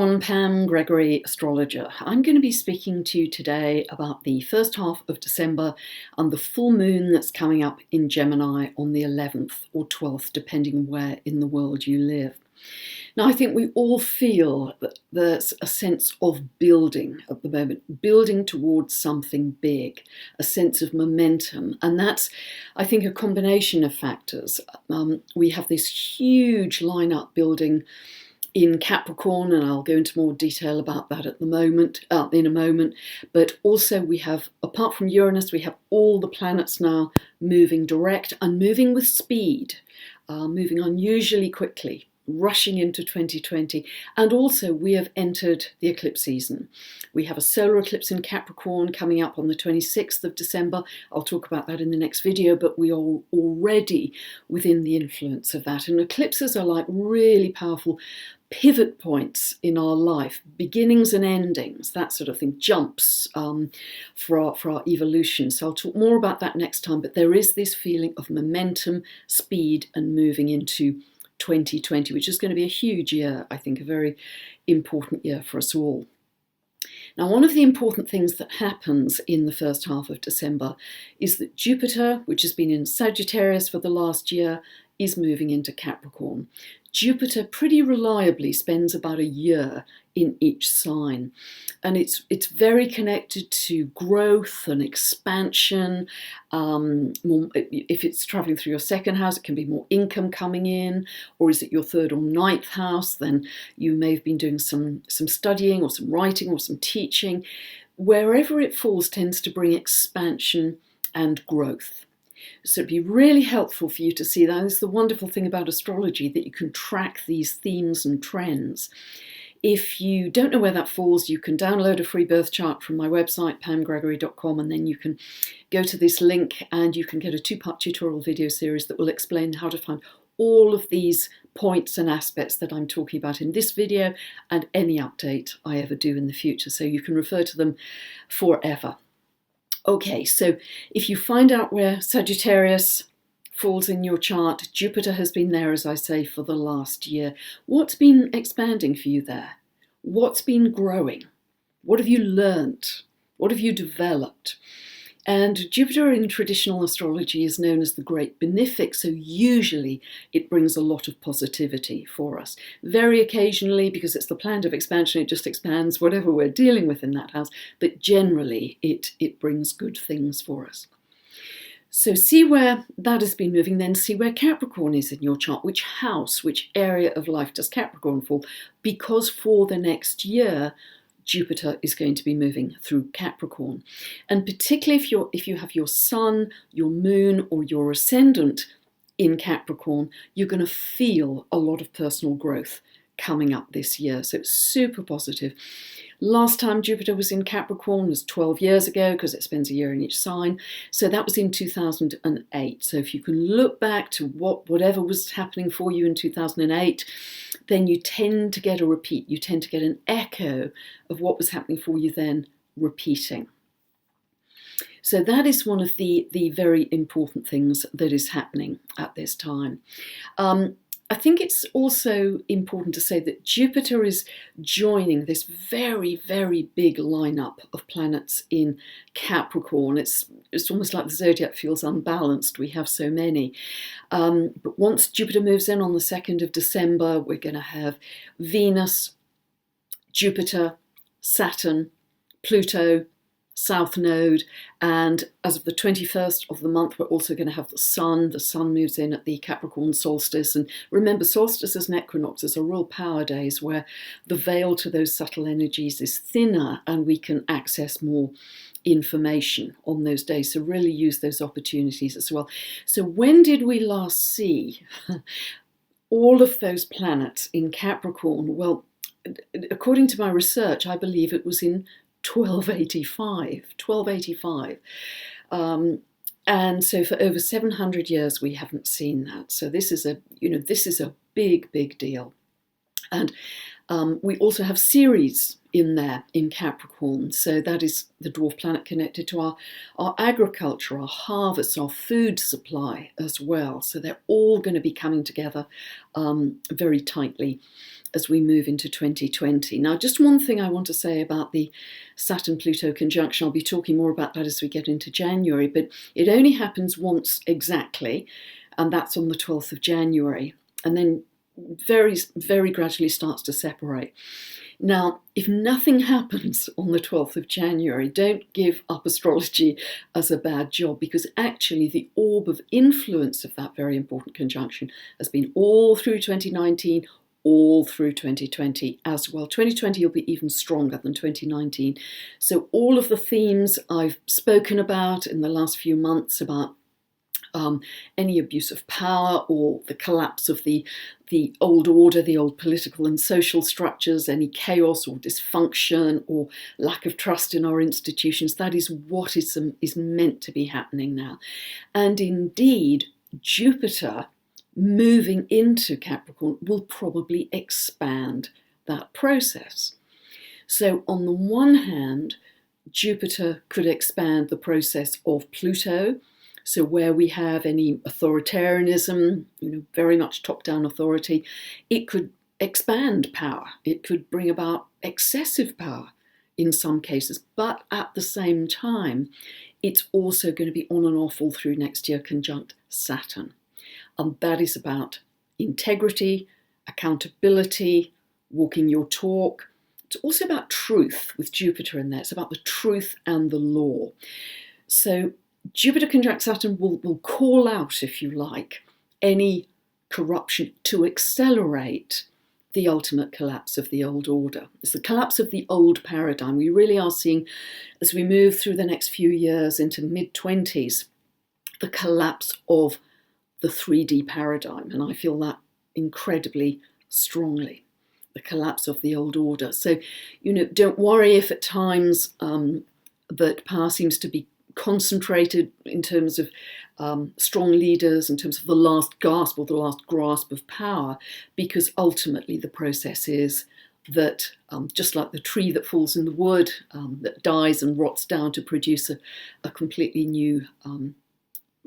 everyone, Pam Gregory, astrologer. I'm going to be speaking to you today about the first half of December and the full moon that's coming up in Gemini on the 11th or 12th, depending where in the world you live. Now, I think we all feel that there's a sense of building at the moment, building towards something big, a sense of momentum. And that's, I think, a combination of factors. We have this huge lineup building in Capricorn, and I'll go into more detail about that in a moment. But also we have, apart from Uranus, we have all the planets now moving direct and moving with speed, moving unusually quickly, rushing into 2020. And also we have entered the eclipse season. We have a solar eclipse in Capricorn coming up on the 26th of December. I'll talk about that in the next video, but we are already within the influence of that. And eclipses are like really powerful pivot points in our life, beginnings and endings, that sort of thing, jumps for our evolution. So I'll talk more about that next time, but there is this feeling of momentum, speed, and moving into 2020, which is going to be a huge year, I think, a very important year for us all. Now, one of the important things that happens in the first half of December is that Jupiter, which has been in Sagittarius for the last year, is moving into Capricorn. Jupiter pretty reliably spends about a year in each sign, and it's very connected to growth and expansion. If it's traveling through your second house, it can be more income coming in, or is it your third or ninth house? Then you may have been doing some studying or some writing or some teaching. Wherever it falls tends to bring expansion and growth. So it'd be really helpful for you to see that. It's the wonderful thing about astrology, that you can track these themes and trends. If you don't know where that falls, you can download a free birth chart from my website, pamgregory.com, and then you can go to this link and you can get a 2-part tutorial video series that will explain how to find all of these points and aspects that I'm talking about in this video and any update I ever do in the future. So you can refer to them forever. Okay, so if you find out where Sagittarius falls in your chart, Jupiter has been there, as I say, for the last year. What's been expanding for you there? What's been growing? What have you learnt? What have you developed? And Jupiter in traditional astrology is known as the Great Benefic, so usually it brings a lot of positivity for us. Very occasionally, because it's the planet of expansion, it just expands whatever we're dealing with in that house, but generally it brings good things for us. So see where that has been moving, then see where Capricorn is in your chart. Which house, which area of life does Capricorn fall? Because for the next year, Jupiter is going to be moving through Capricorn. And particularly if you have your sun, your moon, or your ascendant in Capricorn, you're going to feel a lot of personal growth coming up this year. So it's super positive. Last time Jupiter was in Capricorn was 12 years ago, because it spends a year in each sign. So that was in 2008. So if you can look back to whatever was happening for you in 2008, then you tend to get a repeat. You tend to get an echo of what was happening for you then repeating. So that is one of the very important things that is happening at this time. I think it's also important to say that Jupiter is joining this very, very big lineup of planets in Capricorn. It's almost like the zodiac feels unbalanced. We have so many. But once Jupiter moves in on the 2nd of December, we're going to have Venus, Jupiter, Saturn, Pluto, South Node, and as of the 21st of the month, we're also going to have the Sun. The Sun moves in at the Capricorn solstice. And remember, solstices and equinoxes are real power days where the veil to those subtle energies is thinner and we can access more information on those days. So really use those opportunities as well. So when did we last see all of those planets in Capricorn? Well, according to my research, I believe it was in 1285. And so for over 700 years we haven't seen that. So this is a big deal. And we also have Ceres in there in Capricorn. So that is the dwarf planet connected to our agriculture, our harvests, our food supply as well. So they're all going to be coming together very tightly as we move into 2020. Now, just one thing I want to say about the Saturn-Pluto conjunction. I'll be talking more about that as we get into January, but it only happens once exactly, and that's on the 12th of January, and then very, very gradually starts to separate. Now, if nothing happens on the 12th of January, don't give up astrology as a bad job, because actually the orb of influence of that very important conjunction has been all through 2019, all through 2020 as well. 2020 will be even stronger than 2019. So all of the themes I've spoken about in the last few months about any abuse of power or the collapse of the old order, the old political and social structures, any chaos or dysfunction or lack of trust in our institutions, that is what is meant to be happening now. And indeed, Jupiter moving into Capricorn will probably expand that process. So on the one hand, Jupiter could expand the process of Pluto. So where we have any authoritarianism, very much top-down authority, it could expand power. It could bring about excessive power in some cases. But at the same time, it's also going to be on and off all through next year, conjunct Saturn. And that is about integrity, accountability, walking your talk. It's also about truth with Jupiter in there. It's about the truth and the law. So Jupiter conjunct Saturn will call out, if you like, any corruption to accelerate the ultimate collapse of the old order. It's the collapse of the old paradigm. We really are seeing, as we move through the next few years into mid-20s, the collapse of the 3D paradigm. And I feel that incredibly strongly, the collapse of the old order. So, don't worry if at times that power seems to be concentrated in terms of strong leaders, in terms of the last gasp or the last grasp of power, because ultimately the process is that just like the tree that falls in the wood, that dies and rots down to produce a completely new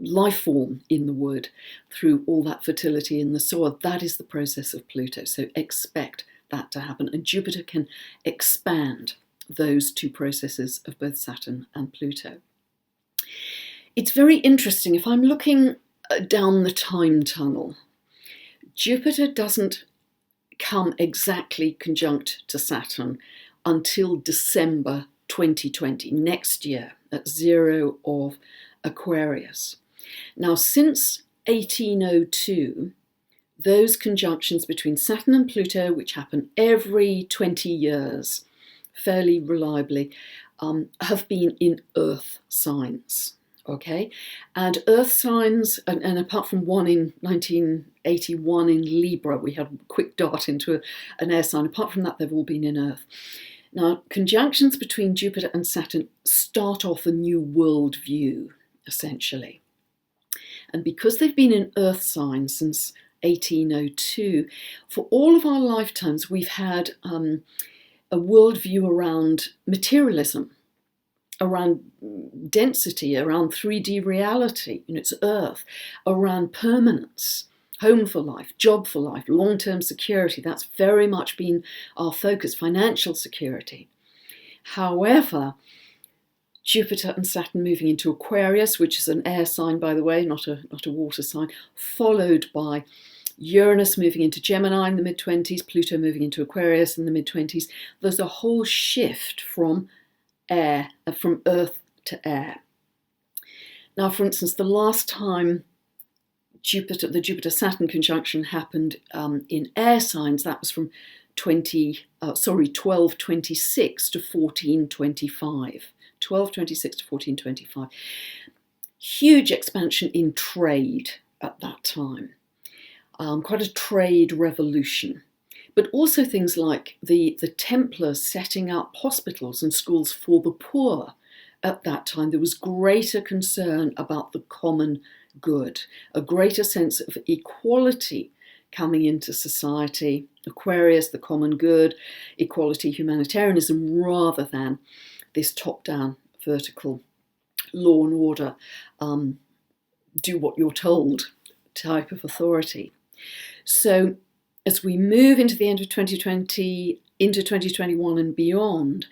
life form in the wood through all that fertility in the soil, that is the process of Pluto. So expect that to happen. And Jupiter can expand those two processes of both Saturn and Pluto. It's very interesting. If I'm looking down the time tunnel, Jupiter doesn't come exactly conjunct to Saturn until December 2020, next year, at 0 of Aquarius. Now, since 1802, those conjunctions between Saturn and Pluto, which happen every 20 years, fairly reliably, have been in Earth signs, okay? And Earth signs, and apart from one in 1981 in Libra, we had a quick dart into an air sign. Apart from that, they've all been in Earth. Now, conjunctions between Jupiter and Saturn start off a new worldview, essentially. And because they've been in Earth signs since 1802, for all of our lifetimes, we've had a worldview around materialism, around density, around 3D reality, it's Earth, around permanence, home for life, job for life, long-term security. That's very much been our focus, financial security. However, Jupiter and Saturn moving into Aquarius, which is an air sign, by the way, not a water sign, followed by Uranus moving into Gemini in the mid-20s, Pluto moving into Aquarius in the mid-20s. There's a whole shift from Earth to air. Now, for instance, the last time the Jupiter-Saturn conjunction happened in air signs, that was from 1226 to 1425. 1226 to 1425. Huge expansion in trade at that time. Quite a trade revolution. But also things like the Templars setting up hospitals and schools for the poor at that time. There was greater concern about the common good, a greater sense of equality coming into society. Aquarius, the common good, equality, humanitarianism, rather than this top-down vertical law and order, do what you're told type of authority. So as we move into the end of 2020, into 2021 and beyond,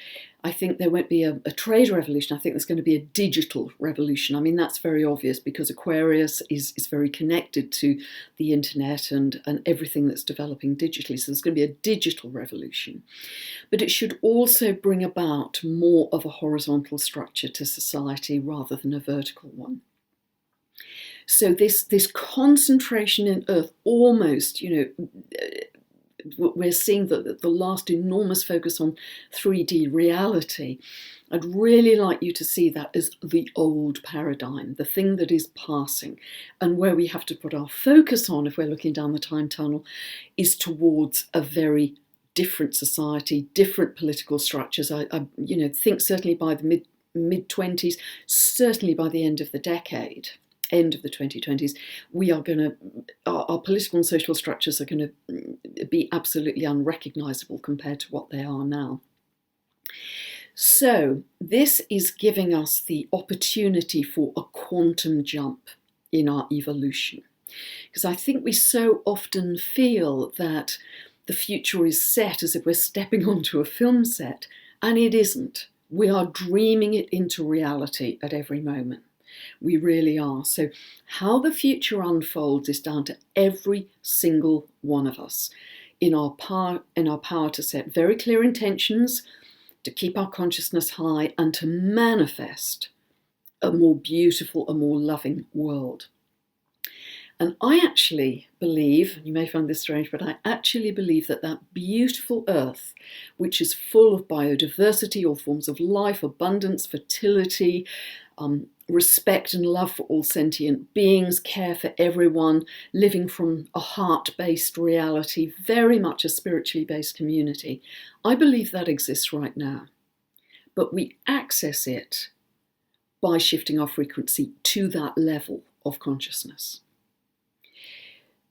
I think there won't be a trade revolution. I think there's going to be a digital revolution. I mean, that's very obvious because Aquarius is very connected to the internet and everything that's developing digitally. So there's going to be a digital revolution. But it should also bring about more of a horizontal structure to society rather than a vertical one. So this concentration in Earth, almost, we're seeing the last enormous focus on 3D reality. I'd really like you to see that as the old paradigm, the thing that is passing, and where we have to put our focus on, if we're looking down the time tunnel, is towards a very different society, different political structures. I think certainly by the mid-20s, certainly by the end of the decade, end of the 2020s, we are going to, our political and social structures are going to be absolutely unrecognisable compared to what they are now. So this is giving us the opportunity for a quantum jump in our evolution. Because I think we so often feel that the future is set as if we're stepping onto a film set, and it isn't. We are dreaming it into reality at every moment. We really are. So how the future unfolds is down to every single one of us in our power to set very clear intentions, to keep our consciousness high, and to manifest a more beautiful, a more loving world. And I actually believe, you may find this strange, but I actually believe that that beautiful Earth, which is full of biodiversity, all forms of life, abundance, fertility, respect and love for all sentient beings, care for everyone, living from a heart-based reality, very much a spiritually based community. I believe that exists right now. But we access it by shifting our frequency to that level of consciousness.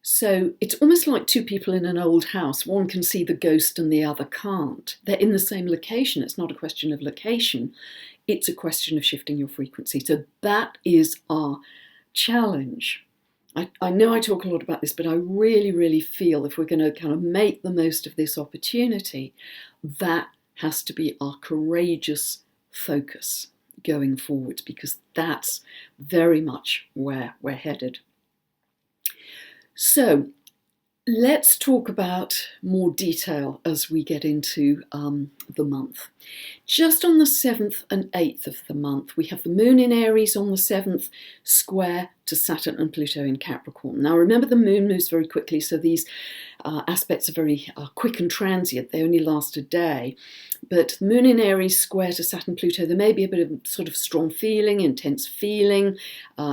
So it's almost like two people in an old house. One can see the ghost and the other can't. They're in the same location. It's not a question of location. It's a question of shifting your frequency. So that is our challenge. I know I talk a lot about this, but I really, really feel if we're going to kind of make the most of this opportunity, that has to be our courageous focus going forward, because that's very much where we're headed. So let's talk about more detail as we get into the month. Just on the 7th and 8th of the month, we have the moon in Aries on the 7th, square to Saturn and Pluto in Capricorn. Now remember, the moon moves very quickly, so these aspects are very quick and transient. They only last a day. But moon in Aries square to Saturn, Pluto, there may be a bit of sort of strong feeling, intense feeling,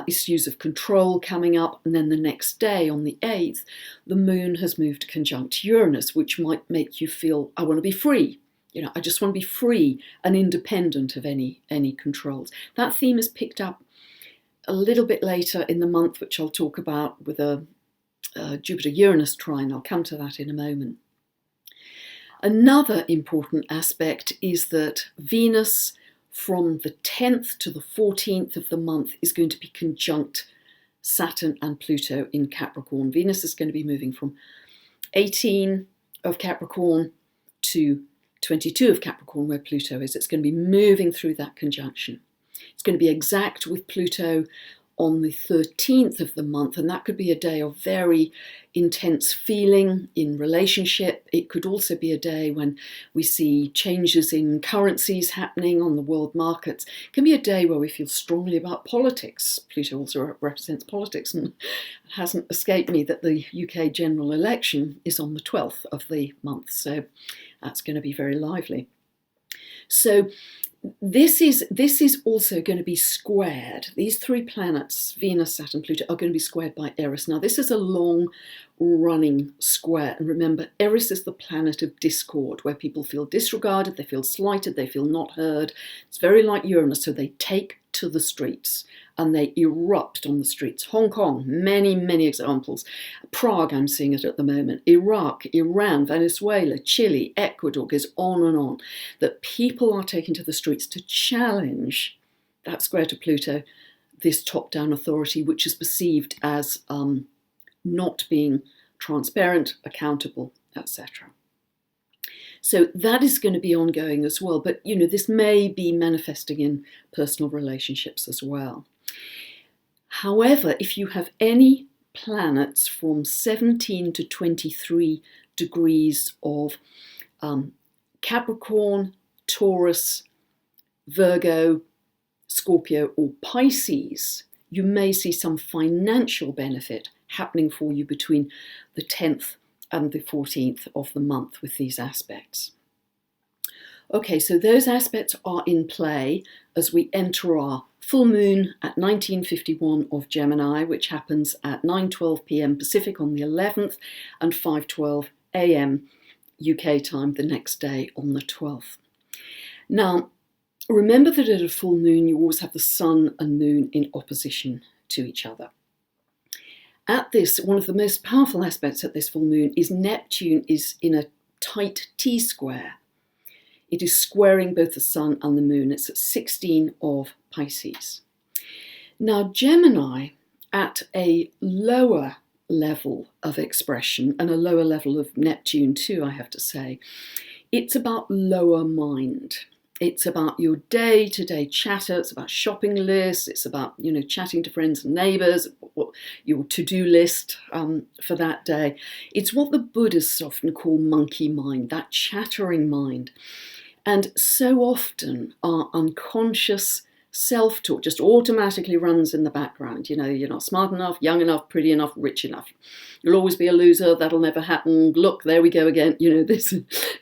issues of control coming up. And then the next day, on the 8th, the moon has moved conjunct Uranus, which might make you feel, I want to be free. I just want to be free and independent of any controls. That theme is picked up a little bit later in the month, which I'll talk about with a Jupiter-Uranus trine. I'll come to that in a moment. Another important aspect is that Venus from the 10th to the 14th of the month is going to be conjunct Saturn and Pluto in Capricorn. Venus is going to be moving from 18 of Capricorn to 22 of Capricorn, where Pluto is. It's going to be moving through that conjunction. It's going to be exact with Pluto on the 13th of the month, and that could be a day of very intense feeling in relationship. It could also be a day when we see changes in currencies happening on the world markets. It can be a day where we feel strongly about politics. Pluto also represents politics, and it hasn't escaped me that the UK general election is on the 12th of the month, so that's going to be very lively. So this is also going to be squared. These three planets, Venus, Saturn, Pluto, are going to be squared by Eris. Now, this is a long-running square. And remember, Eris is the planet of discord, where people feel disregarded, they feel slighted, they feel not heard. It's very like Uranus, so they take to the streets and they erupt on the streets. Hong Kong, many, many examples. Prague, I'm seeing it at the moment. Iraq, Iran, Venezuela, Chile, Ecuador, goes on and on. That people are taken to the streets to challenge that square to Pluto, this top-down authority, which is perceived as not being transparent, accountable, etc. So that is going to be ongoing as well. But, this may be manifesting in personal relationships as well. However, if you have any planets from 17 to 23 degrees of Capricorn, Taurus, Virgo, Scorpio, or Pisces, you may see some financial benefit happening for you between the 10th and the 14th of the month with these aspects. Okay, so those aspects are in play as we enter our full moon at 1951 of Gemini, which happens at 9:12 p.m. Pacific on the 11th and 5:12 a.m. UK time the next day on the 12th. Now, remember that at a full moon, you always have the sun and moon in opposition to each other. At this, one of the most powerful aspects at this full moon is Neptune is in a tight T-square. It is squaring both the sun and the moon. It's at 16 of Pisces. Now, Gemini, at a lower level of expression and a lower level of Neptune too, I have to say, it's about lower mind. It's about your day-to-day chatter. It's about shopping lists. It's about, chatting to friends and neighbours, your to-do list for that day. It's what the Buddhists often call monkey mind, that chattering mind. And so often our unconscious self-talk just automatically runs in the background. You're not smart enough, young enough, pretty enough, rich enough. You'll always be a loser. That'll never happen. Look, there we go again. This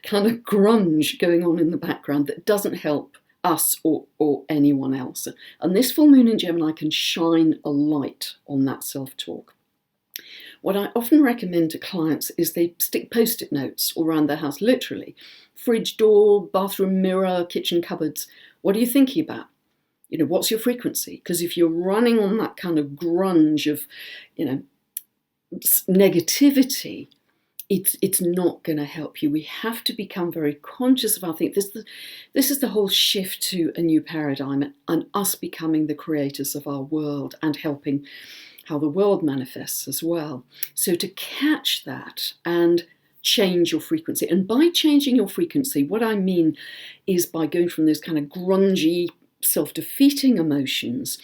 kind of grunge going on in the background that doesn't help us or anyone else. And this full moon in Gemini can shine a light on that self-talk. What I often recommend to clients is they stick post-it notes all around their house, literally. Fridge door, bathroom mirror, kitchen cupboards. What are you thinking about? What's your frequency? Because if you're running on that kind of grunge of, negativity, it's not going to help you. We have to become very conscious of our thinking. This is the whole shift to a new paradigm and us becoming the creators of our world and helping how the world manifests as well. So to catch that and change your frequency. And by changing your frequency, what I mean is by going from those kind of grungy, self-defeating emotions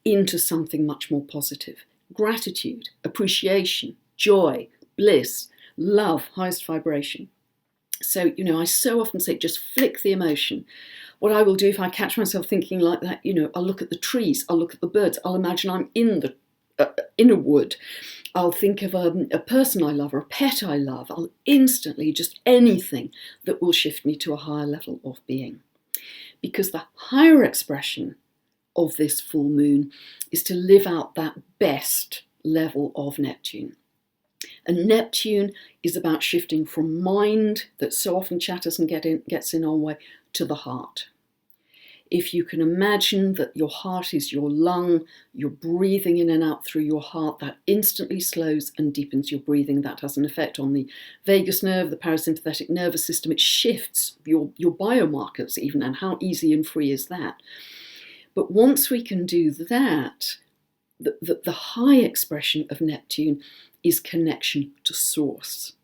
into something much more positive. Gratitude, appreciation, joy, bliss, love, highest vibration. So, I so often say just flick the emotion. What I will do if I catch myself thinking like that, I'll look at the trees, I'll look at the birds, I'll imagine I'm in a wood. I'll think of a person I love or a pet I love. I'll instantly, just anything that will shift me to a higher level of being. Because the higher expression of this full moon is to live out that best level of Neptune. And Neptune is about shifting from mind that so often chatters and gets in our way to the heart. If you can imagine that your heart is your lung, you're breathing in and out through your heart, that instantly slows and deepens your breathing. That has an effect on the vagus nerve, the parasympathetic nervous system. It shifts your biomarkers even, and how easy and free is that? But once we can do that, the high expression of Neptune is connection to source,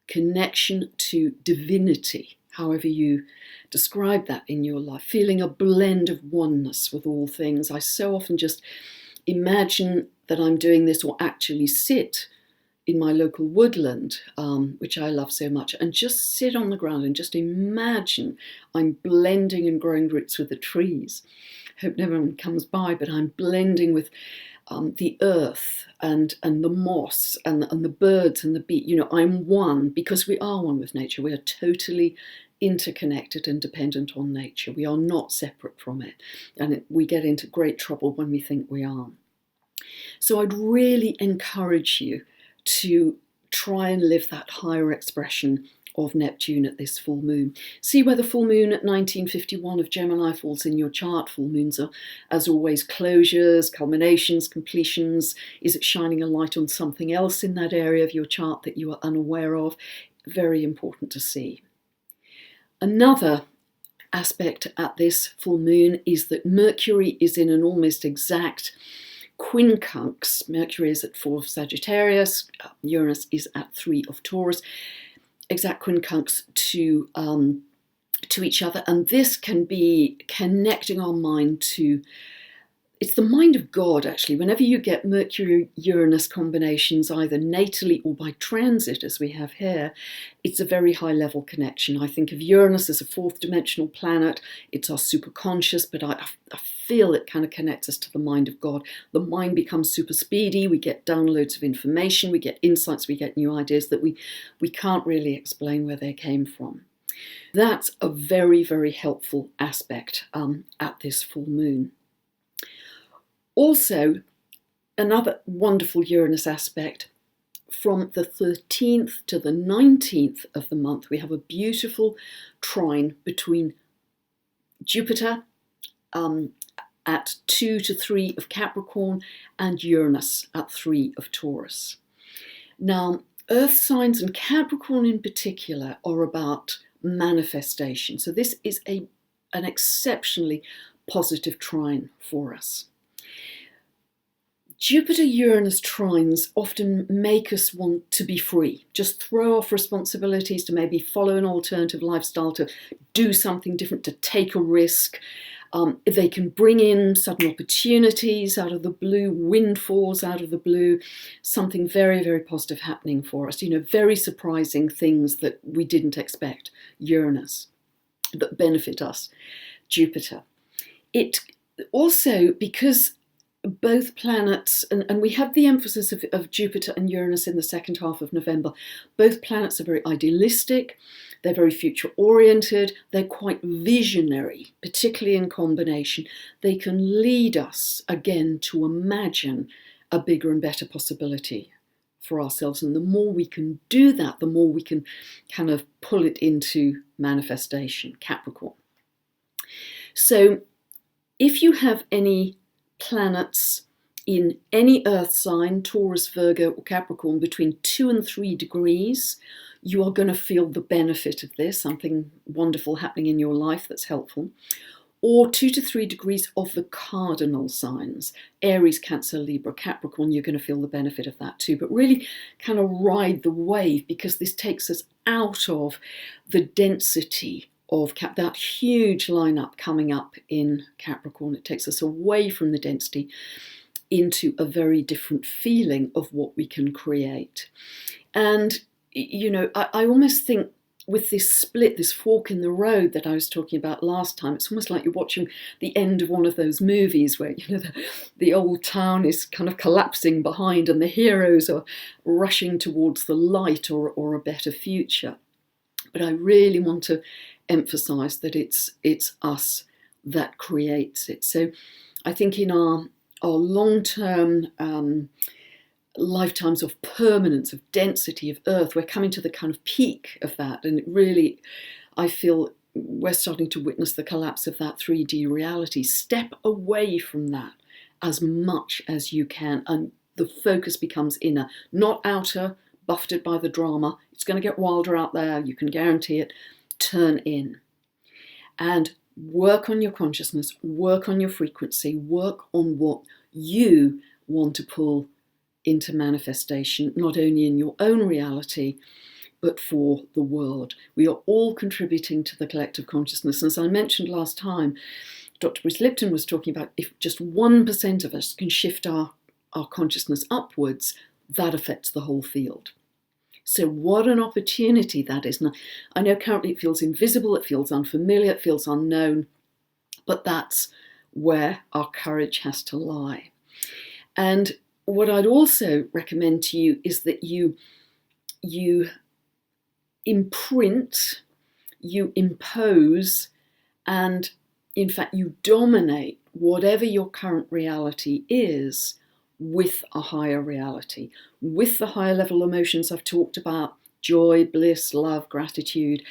connection to divinity, however you describe that in your life, feeling a blend of oneness with all things. I so often just imagine that I'm doing this, or actually sit in my local woodland, which I love so much, and just sit on the ground and just imagine I'm blending and growing roots with the trees. Hope no one comes by, but I'm blending with the earth and the moss and the birds and the bee. I'm one, because we are one with nature. We are totally interconnected and dependent on nature. We are not separate from it. And we get into great trouble when we think we are. So I'd really encourage you to try and live that higher expression of Neptune at this full moon. See where the full moon at 1951 of Gemini falls in your chart. Full moons are, as always, closures, culminations, completions. Is it shining a light on something else in that area of your chart that you are unaware of? Very important to see. Another aspect at this full moon is that Mercury is in an almost exact quincunx. Mercury is at 4 of Sagittarius, Uranus is at 3 of Taurus, exact quincunx to each other. And this can be connecting our mind to, it's the mind of God, actually. Whenever you get Mercury-Uranus combinations, either natally or by transit, as we have here, it's a very high-level connection. I think of Uranus as a fourth dimensional planet. It's our superconscious, but I feel it kind of connects us to the mind of God. The mind becomes super speedy. We get downloads of information. We get insights. We get new ideas that we can't really explain where they came from. That's a very, very helpful aspect at this full moon. Also, another wonderful Uranus aspect, from the 13th to the 19th of the month, we have a beautiful trine between Jupiter at 2 to 3 of Capricorn and Uranus at 3 of Taurus. Now, earth signs and Capricorn in particular are about manifestation. So this is an exceptionally positive trine for us. Jupiter-Uranus trines often make us want to be free, just throw off responsibilities, to maybe follow an alternative lifestyle, to do something different, to take a risk. They can bring in sudden opportunities out of the blue, windfalls out of the blue, something very, very positive happening for us. Very surprising things that we didn't expect, Uranus, that benefit us, Jupiter. It also, because both planets, and we have the emphasis of Jupiter and Uranus in the second half of November, both planets are very idealistic, they're very future-oriented, they're quite visionary, particularly in combination. They can lead us, again, to imagine a bigger and better possibility for ourselves. And the more we can do that, the more we can kind of pull it into manifestation, Capricorn. So if you have any planets in any earth sign, Taurus, Virgo or Capricorn, between 2 and 3 degrees, you are going to feel the benefit of this, something wonderful happening in your life that's helpful. Or 2 to 3 degrees of the cardinal signs, Aries, Cancer, Libra, Capricorn, you're going to feel the benefit of that too. But really kind of ride the wave, because this takes us out of the density of that huge lineup coming up in Capricorn. It takes us away from the density into a very different feeling of what we can create. And, I almost think with this split, this fork in the road that I was talking about last time, it's almost like you're watching the end of one of those movies where, the old town is kind of collapsing behind and the heroes are rushing towards the light or a better future. But I really want to emphasize that it's us that creates it. So I think in our long-term lifetimes of permanence, of density of Earth, we're coming to the kind of peak of that. And it really, I feel we're starting to witness the collapse of that 3D reality. Step away from that as much as you can, and the focus becomes inner, not outer, buffeted by the drama. It's going to get wilder out there, you can guarantee it. Turn in and work on your consciousness, work on your frequency, work on what you want to pull into manifestation, not only in your own reality, but for the world. We are all contributing to the collective consciousness. As I mentioned last time, Dr. Bruce Lipton was talking about if just 1% of us can shift our consciousness upwards, that affects the whole field. So what an opportunity that is. Now, I know currently it feels invisible, it feels unfamiliar, it feels unknown, but that's where our courage has to lie. And what I'd also recommend to you is that you imprint, you impose, and in fact you dominate whatever your current reality is with a higher reality, with the higher level emotions I've talked about, joy, bliss, love, gratitude,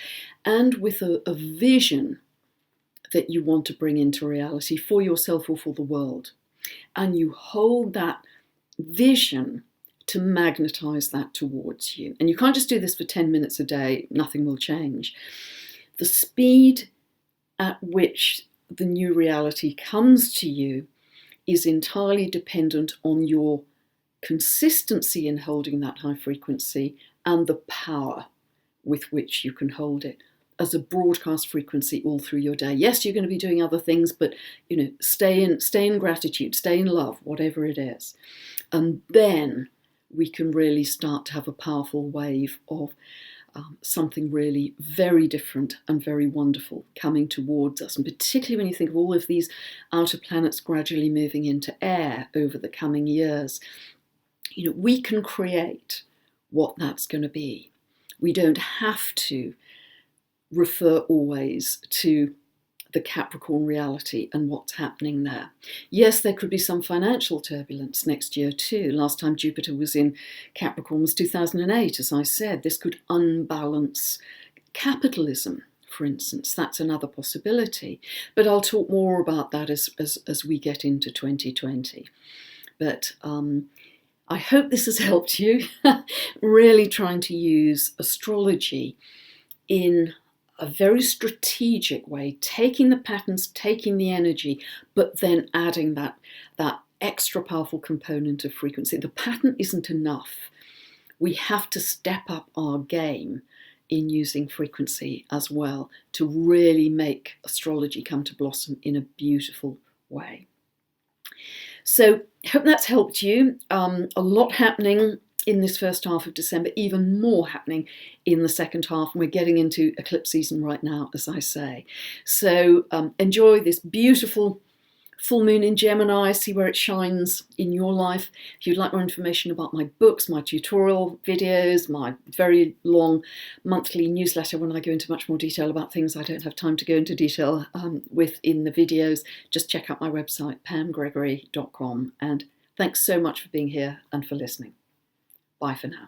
and with a vision that you want to bring into reality for yourself or for the world. And you hold that vision to magnetize that towards you. And you can't just do this for 10 minutes a day, nothing will change. The speed at which the new reality comes to you is entirely dependent on your consistency in holding that high frequency and the power with which you can hold it as a broadcast frequency all through your day. Yes, you're going to be doing other things, but stay in gratitude, stay in love, whatever it is. And then we can really start to have a powerful wave of something really very different and very wonderful coming towards us. And particularly when you think of all of these outer planets gradually moving into air over the coming years, we can create what that's going to be. We don't have to refer always to the Capricorn reality and what's happening there. Yes, there could be some financial turbulence next year too. Last time Jupiter was in Capricorn was 2008, as I said. This could unbalance capitalism, for instance. That's another possibility. But I'll talk more about that as we get into 2020. But I hope this has helped you. Really trying to use astrology in a very strategic way, taking the patterns, taking the energy, but then adding that extra powerful component of frequency. The pattern isn't enough. We have to step up our game in using frequency as well to really make astrology come to blossom in a beautiful way. So I hope that's helped you. A lot happening in this first half of December, even more happening in the second half. And we're getting into eclipse season right now, as I say. So enjoy this beautiful full moon in Gemini, see where it shines in your life. If you'd like more information about my books, my tutorial videos, my very long monthly newsletter when I go into much more detail about things I don't have time to go into detail with in the videos, just check out my website, pamgregory.com. And thanks so much for being here and for listening. Bye for now.